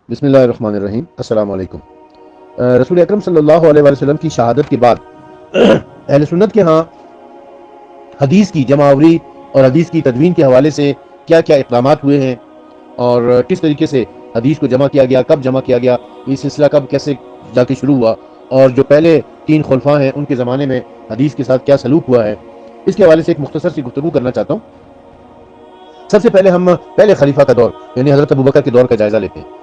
بسم اللہ الرحمن الرحیم۔ السلام علیکم۔ رسول اکرم صلی اللہ علیہ وآلہ وسلم کی شہادت کے بعد اہل سنت کے ہاں حدیث کی جمع آوری اور حدیث کی تدوین کے حوالے سے کیا کیا اقدامات ہوئے ہیں اور کس طریقے سے حدیث کو جمع کیا گیا، کب جمع کیا گیا، یہ سلسلہ کب کیسے جا کے شروع ہوا، اور جو پہلے 3 خلفاء ہیں ان کے زمانے میں حدیث کے ساتھ کیا سلوک ہوا ہے، اس کے حوالے سے ایک مختصر سی گفتگو کرنا چاہتا ہوں۔ سب سے پہلے ہم پہلے خلیفہ کا دور یعنی حضرت ابوبکر کے دور کا جائزہ لیتے ہیں۔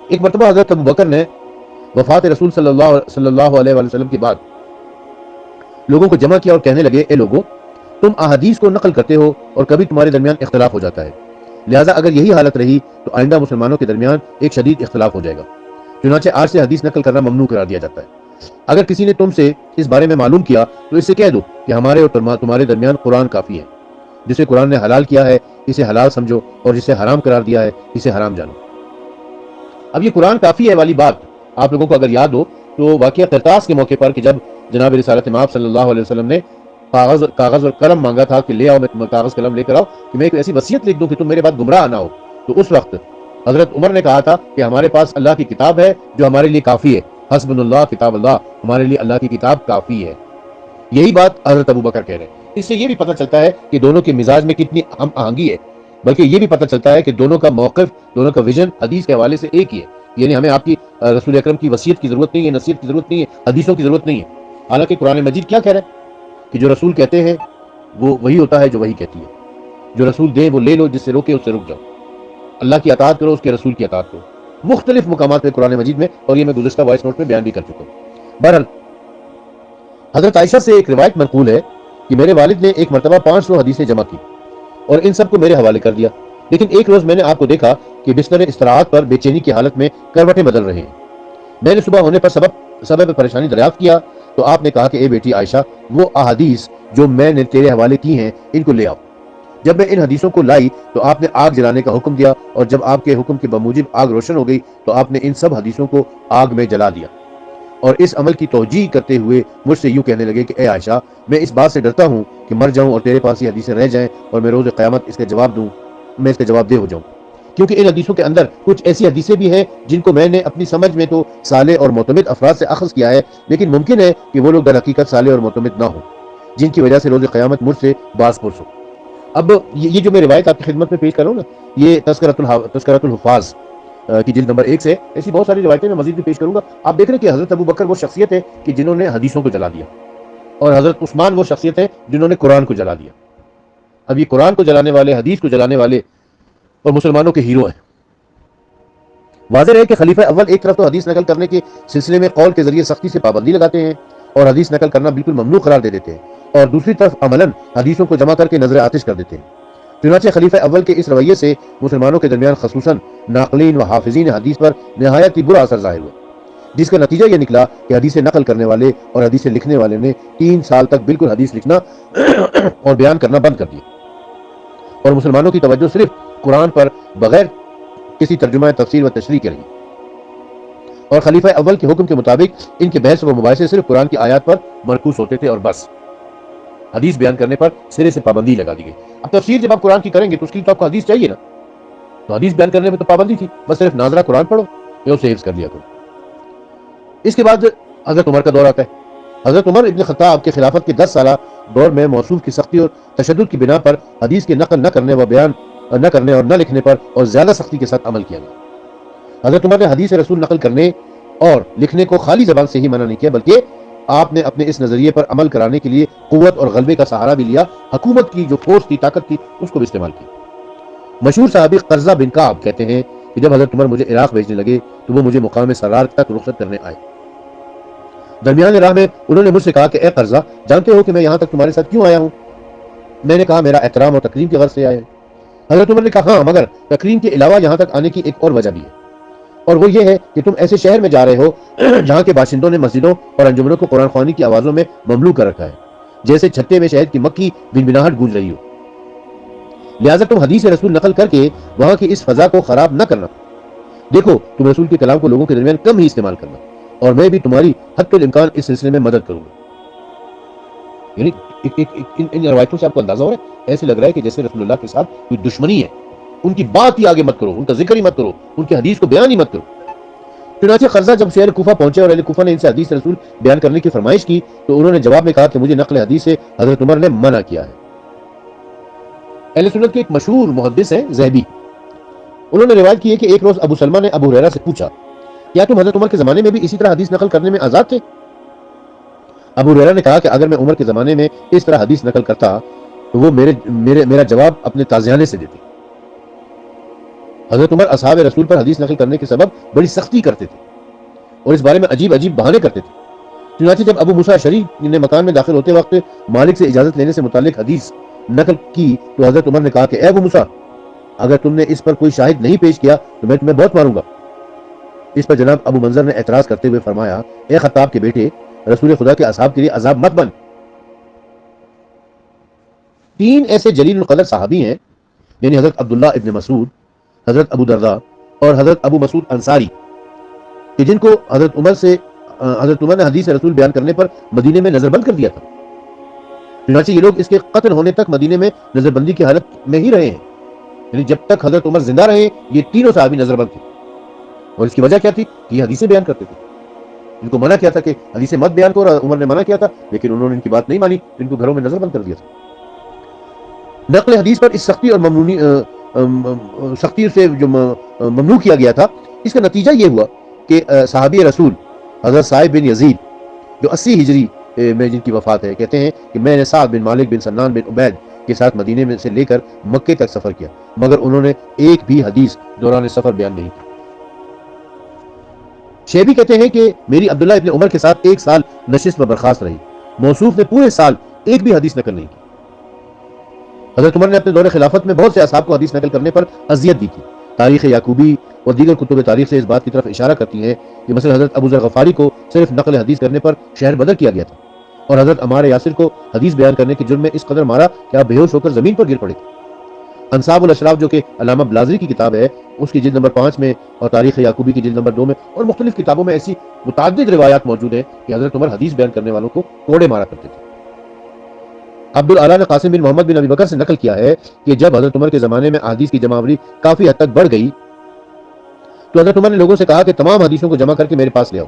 ایک مرتبہ حضرت ابوبکر نے وفات رسول صلی اللہ علیہ وآلہ وسلم کے بعد لوگوں کو جمع کیا اور کہنے لگے، اے لوگو، تم احادیث کو نقل کرتے ہو اور کبھی تمہارے درمیان اختلاف ہو جاتا ہے، لہٰذا اگر یہی حالت رہی تو آئندہ مسلمانوں کے درمیان ایک شدید اختلاف ہو جائے گا، چنانچہ آج سے حدیث نقل کرنا ممنوع قرار دیا جاتا ہے۔ اگر کسی نے تم سے اس بارے میں معلوم کیا تو اس سے کہہ دو کہ ہمارے اور تمہارے درمیان قرآن کافی ہے، جسے قرآن نے حلال کیا ہے اسے حلال سمجھو اور جسے حرام قرار دیا ہے اسے حرام جانو۔ اب یہ قرآن کافی ہے والی بات آپ لوگوں کو اگر یاد ہو تو واقعہ قرطاس کے موقع پر کہ جب جناب رسالت مآب صلی اللہ علیہ وسلم نے کاغذ اور قلم مانگا تھا کہ لے آؤ، میں کاغذ قلم لے کر آؤ کہ میں ایک ایسی وصیت لکھ دوں کہ تم میرے بعد گمراہ نہ ہو، تو اس وقت حضرت عمر نے کہا تھا کہ ہمارے پاس اللہ کی کتاب ہے جو ہمارے لیے کافی ہے، حسبنا اللہ کتاب اللہ، ہمارے لیے اللہ کی کتاب کافی ہے۔ یہی بات حضرت ابوبکر کہہ رہے ہیں۔ اس سے یہ بھی پتہ چلتا ہے کہ دونوں کے مزاج میں کتنی ہم آہنگی ہے، بلکہ یہ بھی پتہ چلتا ہے کہ دونوں کا موقف، دونوں کا ویژن حدیث کے حوالے سے ایک ہی ہے، یعنی ہمیں آپ کی رسول اکرم کی وصیت کی ضرورت نہیں ہے، نصیحت کی ضرورت نہیں ہے، حدیثوں کی ضرورت نہیں ہے۔ حالانکہ قرآن مجید کیا کہہ رہا ہے کہ جو رسول کہتے ہیں وہ وہی ہوتا ہے جو وہی کہتی ہے، جو رسول دے وہ لے لو، جس سے روکے اس سے رک جاؤ، اللہ کی اطاعت کرو، اس کے رسول کی اطاعت کرو، مختلف مقامات پہ قرآن مجید میں، اور یہ میں گزشتہ وائس نوٹ میں بیان بھی کر چکا ہوں۔ بہرحال حضرت عائشہ سے ایک روایت منقول ہے کہ میرے والد نے ایک مرتبہ 500 حدیثیں جمع کی اور ان سب کو میرے حوالے کر دیا، لیکن ایک روز میں نے آپ کو دیکھا کہ بستر استراحت پر بے چینی کی حالت میں کروٹیں بدل رہے ہیں۔ میں نے صبح ہونے پر سبب پریشانی دریافت کیا تو آپ نے کہا کہ اے بیٹی عائشہ، وہ احادیث جو میں نے تیرے حوالے کی ہیں ان کو لے آؤ۔ جب میں ان حدیثوں کو لائی تو آپ نے آگ جلانے کا حکم دیا، اور جب آپ کے حکم کے بموجب آگ روشن ہو گئی تو آپ نے ان سب حدیثوں کو آگ میں جلا دیا، اور اس عمل کی توجیہ کرتے ہوئے مجھ سے یوں کہنے لگے کہ اے عائشہ، میں اس بات سے ڈرتا ہوں کہ مر جاؤں اور تیرے پاس یہ حدیثیں رہ جائیں اور میں روز قیامت اس کا جواب دے ہو جاؤں، کیونکہ ان حدیثوں کے اندر کچھ ایسی حدیثیں بھی ہیں جن کو میں نے اپنی سمجھ میں تو صالح اور معتمد افراد سے اخذ کیا ہے، لیکن ممکن ہے کہ وہ لوگ در حقیقت صالح اور معتمد نہ ہوں، جن کی وجہ سے روز قیامت مجھ سے باز پرس ہو۔ اب یہ جو میں روایت آپ کی خدمت میں پیش کر رہا ہوں نا، یہ تذکرۃ الحفاظ کی جلد نمبر 1 سے ایسی بہت ساری روایتیں میں مزید بھی پیش کروں گا۔ آپ دیکھ رہے ہیں کہ حضرت ابوبکر وہ شخصیت ہے کہ جنہوں نے حدیثوں کو جلا دیا، اور حضرت عثمان وہ شخصیت ہے جنہوں نے قرآن کو جلا دیا۔ اب یہ قرآن کو جلانے والے، حدیث کو جلانے والے اور مسلمانوں کے ہیرو ہیں۔ واضح ہے کہ خلیفہ اول ایک طرف تو حدیث نقل کرنے کے سلسلے میں قول کے ذریعے سختی سے پابندی لگاتے ہیں اور حدیث نقل کرنا بالکل ممنوع قرار دے دیتے ہیں، اور دوسری طرف عملاً حدیثوں کو جمع کر کے نظر آتش کر دیتے ہیں۔ چنانچہ خلیفہ اول کے اس رویے سے مسلمانوں کے درمیان خصوصاً ناقلین و حافظین حدیث پر نہایت ہی برا اثر ظاہر ہوا، جس کا نتیجہ یہ نکلا کہ حدیثیں نقل کرنے والے اور حدیثیں لکھنے والے نے 3 سال تک بالکل حدیث لکھنا اور بیان کرنا بند کر دیا، اور مسلمانوں کی توجہ صرف قرآن پر بغیر کسی ترجمہ تفسیر و تشریح کے رہی، اور خلیفہ اول کے حکم کے مطابق ان کے بحث و مباحثے صرف قرآن کی آیات پر مرکوز ہوتے تھے، اور بس حدیث بیان کرنے پر سرے سے پابندی لگا دی گئی۔ اب تفسیر جب آپ قرآن کی کریں گے تو اس کے لیے تو آپ کو حدیث چاہیے نا، تو حدیث بیان کرنے میں تو پابندی تھی، بس صرف ناظرہ قرآن پڑھو یا اسے حفظ کر لیا کرو۔ اس کے بعد حضرت عمر کا دور آتا ہے۔ حضرت عمر ابن خطاب کے خلافت کے 10 سالہ دور میں موصوف کی سختی اور تشدد کی بنا پر حدیث کے نقل نہ کرنے و بیان نہ کرنے اور نہ لکھنے پر اور زیادہ سختی کے ساتھ عمل کیا گیا۔ حضرت عمر نے حدیث رسول نقل کرنے اور لکھنے کو خالی زبان سے ہی منع نہیں کیا، بلکہ آپ نے اپنے اس نظریے پر عمل کرانے کے لیے قوت اور غلبے کا سہارا بھی لیا، حکومت کی جو فورس تھی، طاقت تھی، اس کو بھی استعمال کیا۔ مشہور صحابی قرظہ بن کعب کہتے ہیں کہ جب حضرت عمر مجھے عراق بھیجنے لگے تو وہ مجھے مقام سرار تک رخصت کرنے آئے۔ درمیان راہ میں انہوں نے مجھ سے کہا کہ اے قرظہ، جانتے ہو کہ میں یہاں تک تمہارے ساتھ کیوں آیا ہوں؟ میں نے کہا میرا احترام اور تکریم کی غرض سے آیا ہے۔ حضرت عمر نے کہا ہاں، مگر تکریم کے علاوہ یہاں تک آنے کی ایک اور وجہ بھی ہے، اور وہ یہ ہے کہ تم ایسے شہر میں جا رہے ہو جہاں کے باشندوں نے مسجدوں اور انجمنوں کو قرآن خوانی کی آوازوں میں مملو کر رکھا ہے، جیسے چھتے میں شہد کی مکھی بنبناہٹ گونج رہی ہو، لہٰذا تم حدیث رسول نقل کر کے وہاں کی اس فضا کو خراب نہ کرنا۔ دیکھو، تم رسول کے کلام کو لوگوں کے درمیان کم ہی استعمال کرنا، اور میں بھی تمہاری حد الامکان اس سلسلے میں مدد کروں گا۔ یعنی ان روایتوں سے آپ کو اندازہ ہو رہا ہے، ایسے لگ رہا ہے کہ جیسے رسول اللہ کے ساتھ کوئی دشمنی ہے، ان کی بات ہی آگے مت کرو، ان کا ذکر ہی مت کرو، ان کی حدیث کو بیان ہی مت کرو۔ چنانچہ قرظہ جب شہر کوفہ پہنچے اور اہل کوفہ نے ان سے حدیث رسول بیان کرنے کی فرمائش کی تو انہوں نے جواب میں کہا کہ مجھے نقل حدیث سے حضرت عمر نے منع کیا ہے۔ اہل سنت کے ایک مشہور محدث ہیں ذہبی، انہوں نے روایت کی ہے کہ ایک روز ابو سلمہ نے ابو ہریرہ سے پوچھا کیا تم حضرت عمر کے زمانے میں بھی اسی طرح حدیث نقل کرنے میں آزاد تھے؟ ابو ہریرہ نے کہا کہ اگر میں عمر کے زمانے میں اس طرح حدیث نقل کرتا تو وہ میرا جواب اپنے تازیانے سے دیتے۔ حضرت عمر اصحاب رسول پر حدیث نقل کرنے کے سبب بڑی سختی کرتے تھے اور اس بارے میں عجیب عجیب بہانے کرتے تھے۔ چنانچہ جب ابو موسیٰ اشعری نے مکان میں داخل ہوتے وقت مالک سے اجازت لینے سے متعلق حدیث نقل کی تو حضرت عمر نے کہا کہ اے ابو موسیٰ، اگر تم نے اس پر کوئی شاہد نہیں پیش کیا تو میں تمہیں بہت ماروں گا۔ اس پر جناب ابو منظر نے اعتراض کرتے ہوئے فرمایا اے خطاب کے بیٹے، رسول خدا کے اصحاب کے لیے عذاب مت بن۔ 3 ایسے جلیل القدر صحابی ہیں یعنی حضرت عبداللہ ابن مسعود، حضرت ابو درداء اور حضرت ابو مسعود انصاری کہ جن کو حضرت عمر نے حدیث رسول بیان کرنے پر مدینے میں نظر بند کر دیا تھا۔ چنانچہ یہ لوگ اس کے قتل ہونے تک مدینے میں نظر بندی کی حالت میں ہی رہے ہیں، یعنی جب تک حضرت عمر زندہ رہے یہ تینوں صحابی نظر بند تھے۔ اور اس کی وجہ کیا تھی کہ یہ حدیثیں بیان کرتے تھے، ان کو منع کیا تھا کہ حدیثیں مت بیان کرو، عمر نے منع کیا تھا لیکن انہوں نے ان کی بات نہیں مانی، ان کو گھروں میں نظر بند کر دیا تھا۔ نقل حدیث پر اس سختی سے جو ممنوع کیا گیا تھا، اس کا نتیجہ یہ ہوا کہ صحابی رسول حضرت صائب بن یزید جو 80 ہجری میں جن کی وفات ہے کہتے ہیں کہ میں نے سعد بن مالک بن سنان بن عبید کے ساتھ مدینے میں سے لے کر مکے تک سفر کیا مگر انہوں نے ایک بھی حدیث دوران سفر بیان نہیں کی۔ شیبی کہتے ہیں کہ میری عبداللہ ابن عمر کے ساتھ 1 سال نشست پر برخاست رہی، موصوف نے پورے سال ایک بھی حدیث نقل نہیں کی۔ حضرت عمر نے اپنے دور خلافت میں بہت سے اصحاب کو حدیث نقل کرنے پر اذیت دی تھی۔ تاریخ یعقوبی اور دیگر کتب تاریخ سے اس بات کی طرف اشارہ کرتی ہیں کہ مثلا حضرت ابو ذر غفاری کو صرف نقل حدیث کرنے پر شہر بدر کیا گیا تھا اور حضرت عمار یاسر کو حدیث بیان کرنے کے جرم میں اس قدر مارا کہ آپ بے ہوش ہو کر زمین پر گر پڑے تھے۔ انصاب الاشراف جو کہ علامہ بلازری کی کتاب ہے اس کی جلد نمبر 5 میں اور تاریخ یعقوبی کی جلد نمبر 2 میں اور مختلف کتابوں میں ایسی متعدد روایات موجود ہیں کہ حضرت عمر حدیث بیان کرنے والوں کو کوڑے مارا کرتے تھے۔ عبد العلا نے قاسم بن محمد بن ابی بکر سے نقل کیا ہے کہ جب حضرت عمر کے زمانے میں احادیث کی جمع آوری کافی حد تک بڑھ گئی تو حضرت عمر نے لوگوں سے کہا کہ تمام حدیثوں کو جمع کر کے میرے پاس لے آؤ۔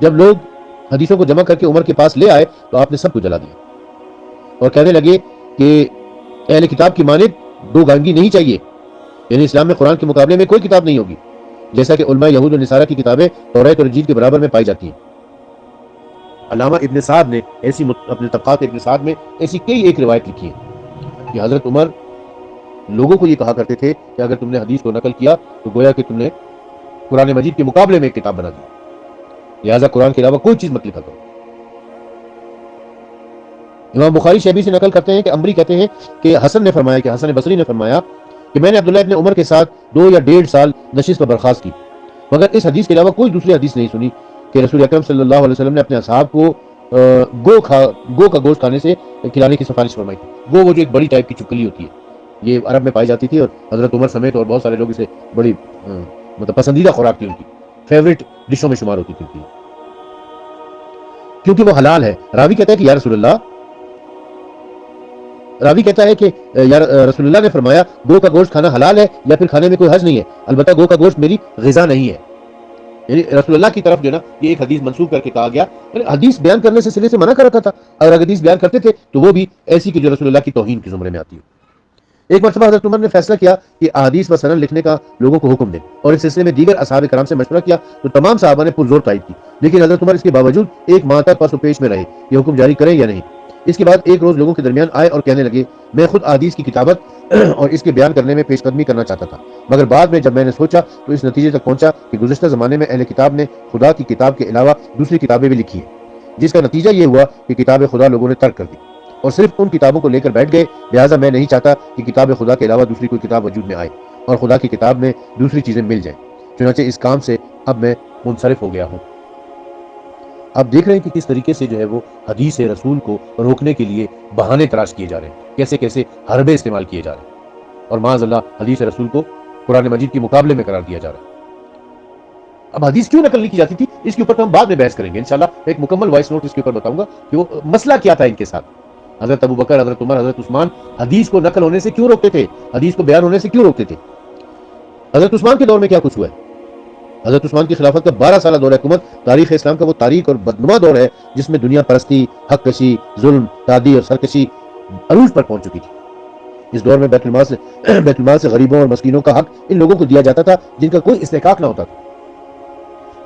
جب لوگ حدیثوں کو جمع کر کے عمر کے پاس لے آئے تو آپ نے سب کو جلا دیا اور کہنے لگے کہ اہل کتاب کی مانند 2 گانگی نہیں چاہیے، یعنی اسلام میں قرآن کے مقابلے میں کوئی کتاب نہیں ہوگی، جیسا کہ علماء یہود و نصارہ کی کتابیں توریت اور انجیل کے برابر میں پائی جاتی ہیں۔ علامہ ابن سعد نے اپنے طبقات ابن سعد میں ایسی کئی ایک روایت لکھی ہے کہ حضرت عمر لوگوں کو یہ کہا کرتے تھے کہ اگر تم نے حدیث کو نقل کیا تو گویا کہ تم نے قرآن مجید کے مقابلے میں ایک کتاب بنا دی، لہٰذا قرآن کے علاوہ کوئی چیز مت لکھا کرو۔ امام بخاری شیبی سے نقل کرتے ہیں کہ امری کہتے ہیں کہ حسن نے فرمایا کہ حسن بصری نے فرمایا کہ میں نے عبداللہ ابن عمر کے ساتھ 2 یا 1.5 سال نشست پر برخاست کی مگر اس حدیث کے علاوہ کوئی دوسری حدیث نہیں سنی کہ رسول اکرم صلی اللہ علیہ وسلم نے اپنے اصحاب کو گو کا گوشت کھانے سے کھلانے کی سفارش فرمائی تھی۔ گو وہ جو ایک بڑی ٹائپ کی چکلی ہوتی ہے، یہ عرب میں پائی جاتی تھی اور حضرت عمر سمیت اور بہت سارے لوگ اسے بڑی مطلب پسندیدہ خوراک تھی، ان کی فیوریٹ ڈشوں میں شمار ہوتی تھی کیونکہ وہ حلال ہے۔ راوی کہتا ہے کہ یا رسول اللہ، راوی کہتا ہے کہ یا رسول اللہ نے فرمایا گو کا گوشت کھانا حلال ہے یا پھر کھانے میں کوئی حرج نہیں ہے، البتہ گو کا گوشت میری غذا نہیں ہے۔ یعنی رسول اللہ کی طرف جو نا یہ ایک حدیث منسوخ کر کے کہا گیا، حدیث بیان کرنے سے سرے سے منع کر رکھا تھا، اگر حدیث بیان کرتے تھے تو وہ بھی ایسی کہ جو رسول اللہ کی توہین کے زمرے میں آتی ہے۔ ایک مرتبہ حضرت عمر نے فیصلہ کیا کہ احادیث و سند لکھنے کا لوگوں کو حکم دیں اور اس سلسلے میں دیگر اصحاب کرام سے مشورہ کیا تو تمام صحابہ نے پرزور تائید کی، لیکن حضرت عمر اس کے باوجود 1 ماہ تک پس و پیش میں رہے یہ حکم جاری کریں یا نہیں۔ اس کے بعد ایک روز لوگوں کے درمیان آئے اور کہنے لگے میں خود احادیث کی کتابت اور اس کے بیان کرنے میں پیش قدمی کرنا چاہتا تھا، مگر بعد میں جب میں نے سوچا تو اس نتیجے تک پہنچا کہ گزشتہ زمانے میں اہل کتاب نے خدا کی کتاب کے علاوہ دوسری کتابیں بھی لکھی ہیں، جس کا نتیجہ یہ ہوا کہ کتاب خدا لوگوں نے ترک کر دی اور صرف ان کتابوں کو لے کر بیٹھ گئے، لہٰذا میں نہیں چاہتا کہ کتاب خدا کے علاوہ دوسری کوئی کتاب وجود میں آئے اور خدا کی کتاب میں دوسری چیزیں مل جائیں، چنانچہ اس کام سے اب میں منصرف ہو گیا ہوں۔ اب دیکھ رہے ہیں کہ کس طریقے سے جو ہے وہ حدیث رسول کو روکنے کے لیے بہانے تراش کیے جا رہے ہیں، کیسے کیسے حربے استعمال کیے جا رہے ہیں اور معاذ اللہ حدیث رسول کو قرآن مجید کے مقابلے میں قرار دیا جا رہا ہے۔ اب حدیث کیوں نقل نہیں کی جاتی تھی اس کے اوپر تو ہم بعد میں بحث کریں گے انشاءاللہ، ایک مکمل وائس نوٹ اس کے اوپر بتاؤں گا کہ وہ مسئلہ کیا تھا ان کے ساتھ۔ حضرت ابو بکر، حضرت عمر، حضرت عثمان حدیث کو نقل ہونے سے کیوں روکتے تھے، حدیث کو بیان ہونے سے کیوں روکتے تھے؟ حضرت عثمان کے دور میں کیا کچھ ہوا ہے؟ حضرت عثمان کی خلافت کا 12 سالہ دور حکومت تاریخ اسلام کا وہ تاریخ اور بدنما دور ہے جس میں دنیا پرستی، حق کشی، ظلم، تعدی اور سرکشی عروج پر پہنچ چکی تھی۔ اس دور میں بیت المال سے غریبوں اور مسکینوں کا حق ان لوگوں کو دیا جاتا تھا جن کا کوئی استحقاق نہ ہوتا تھا۔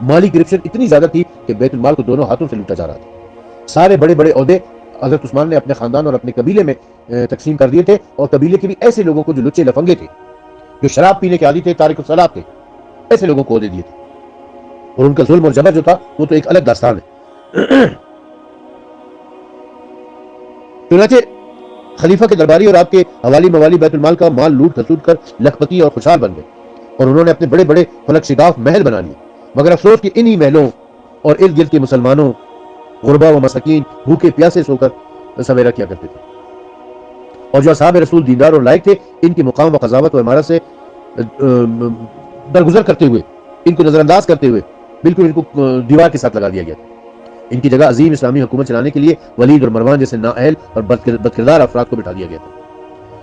مالی کرپشن اتنی زیادہ تھی کہ بیت المال کو دونوں ہاتھوں سے لوٹا جا رہا تھا۔ سارے بڑے بڑے عہدے حضرت عثمان نے اپنے خاندان اور اپنے قبیلے میں تقسیم کر دیے تھے، اور قبیلے کے بھی ایسے لوگوں کو جو لچے لفنگے تھے، جو شراب پینے کے عادی تھے، تارک الصلاۃ تھے، ایسے لوگوں کو عہدے دیے تھے، اور ان کا ظلم اور جبر جو تھا وہ تو ایک الگ داستان ہے۔ چنانچہ خلیفہ کے درباری اور آپ کے حوالی موالی بیت المال کا مال لوٹ کھسوٹ کر لکھپتی اور خوشحال بن گئے، اور انہوں نے اپنے بڑے بڑے فلک شگاف محل بنا لیے، مگر افسوس کہ انہی محلوں اور ارد گرد کے مسلمانوں، غربا و مساکین بھوکے پیاسے سو کر سویرا کیا کرتے تھے، اور جو اصحاب رسول دیندار اور لائق تھے ان کی مقام و قضاوت و عمارت سے درگزر کرتے ہوئے، ان کو نظر انداز کرتے ہوئے بالکل ان کو دیوار کے ساتھ لگا دیا گیا۔ ان کی جگہ عظیم اسلامی حکومت چلانے کے لیے ولید اور مروان جیسے نااہل اور بدکردار افراد کو بٹھا دیا گیا تھا۔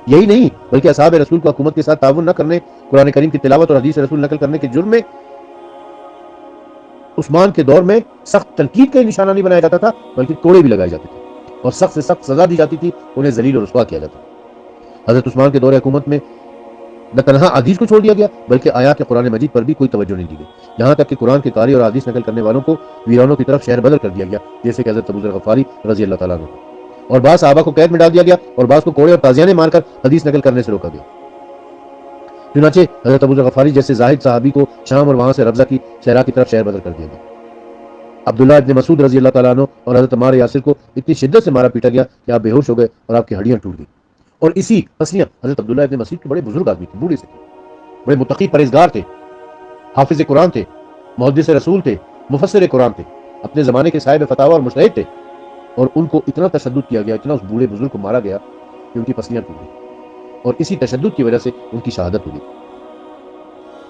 یہی نہیں بلکہ اصحاب رسول کو حکومت کے ساتھ تعاون نہ کرنے، قرآن کریم کی تلاوت اور حدیث رسول نقل کرنے کے جرم میں عثمان کے دور میں سخت تنقید کا نشانہ نہیں بنایا جاتا تھا، بلکہ کوڑے بھی لگائے جاتے تھے اور سخت سے سخت سزا دی جاتی تھی، انہیں ذلیل اور رسوا کیا جاتا تھا۔ حضرت عثمان کے دور حکومت میں نہ تنہا حدیث کو چھوڑ دیا گیا بلکہ آیات قرآن مجید پر بھی کوئی توجہ نہیں دی گئی، یہاں تک کہ قرآن کے قاری اور حدیث نقل کرنے والوں کو ویرانوں کی طرف شہر بدل کر دیا گیا، جیسے کہ حضرت ابو ذر غفاری رضی اللہ تعالیٰ عنہ، اور بعض صحابہ کو قید میں ڈال دیا گیا اور بعض کو کوڑے اور تازیانے مار کر حدیث نقل کرنے سے روکا گیا۔ چنانچہ حضرت ابو ذر غفاری جیسے زاہد صحابی کو شام اور وہاں سے ربضہ کی صحرا کی طرف شہر بدل کر دیا گیا۔ عبداللہ ابن مسعود رضی اللہ تعالیٰ عنہ اور حضرت عمار یاسر کو اتنی شدت سے مارا پیٹا گیا کہ آپ بے ہوش ہو گئے اور آپ کی ہڈیاں ٹوٹ گئی، اور اسی پسلیاں حضرت عبداللہ ابن مسعود کے بڑے بزرگ آدمی تھے، بوڑھے سے تھے، بڑے متقی پرہیزگار تھے، حافظ قرآن تھے، محدث رسول تھے، مفسر قرآن تھے، اپنے زمانے کے صاحب فتاوی اور مجتہد تھے، اور ان کو اتنا تشدد کیا گیا، اتنا اس بوڑھے بزرگ کو مارا گیا کہ ان کی پسلیاں ٹوٹ گئی، اور اسی تشدد کی وجہ سے ان کی شہادت ہو گئی۔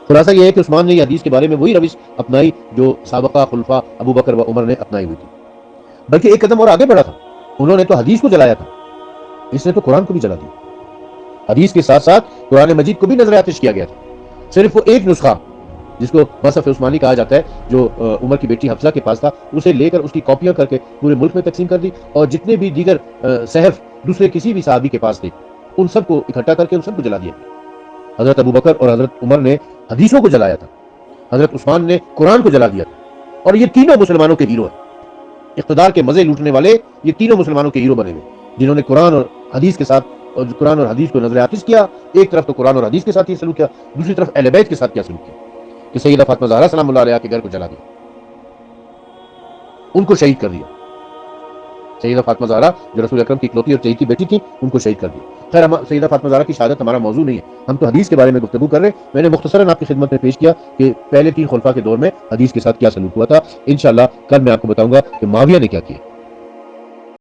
خلاصہ یہ ہے کہ عثمان نے یہ حدیث کے بارے میں وہی روش اپنائی جو سابقہ خلفاء ابو بکر و عمر نے اپنائی ہوئی تھی، بلکہ ایک قدم اور آگے بڑھا تھا۔ انہوں نے تو حدیث کو جلایا تھا، اس نے تو قرآن کو بھی جلا دیا۔ حدیث کے ساتھ ساتھ قرآن مجید کو بھی نظر آتش کیا گیا تھا۔ صرف وہ ایک نسخہ جس کو مصحف عثمانی کہا جاتا ہے، جو عمر کی بیٹی حفصہ کے پاس تھا، اسے لے کر اس کی کاپیاں کر کے پورے ملک میں تقسیم کر دی، اور جتنے بھی دیگر صحف دوسرے کسی بھی صحابی کے پاس تھے ان سب کو اکٹھا کر کے ان سب کو جلا دیا۔ حضرت ابو بکر اور حضرت عمر نے حدیثوں کو جلایا تھا، حضرت عثمان نے قرآن کو جلا دیا تھا، اور یہ تینوں مسلمانوں کے ہیرو ہیں۔ اقتدار کے مزے لوٹنے والے یہ تینوں مسلمانوں کے ہیرو بنے ہوئے، جنہوں نے قرآن اور حدیث کے ساتھ اور قرآن اور حدیث کو نظر آتش کیا۔ ایک طرف تو قرآن اور حدیث کے ساتھ یہ سلوک کیا، دوسری طرف اہل بیت کے ساتھ کیا سلوک کیا کہ سیدہ فاطمہ زہرا سلام اللہ علیہا کے گھر کو جلا دیا، ان کو شہید کر دیا۔ سیدہ فاطمہ زہرا جو رسول اکرم کی اکلوتی اور چہیتی بیٹی تھی، ان کو شہید کر دیا۔ خیر، سیدہ فاطمہ زہرا کی شہادت ہمارا موضوع نہیں ہے، ہم تو حدیث کے بارے میں گفتگو کر رہے ہیں۔ میں نے مختصراً آپ کی خدمت میں پیش کیا کہ پہلے 3 خلفاء کے دور میں حدیث کے ساتھ کیا سلوک ہوا تھا۔ انشاءاللہ کل میں آپ کو بتاؤں گا کہ معاویہ نے کیا کیا۔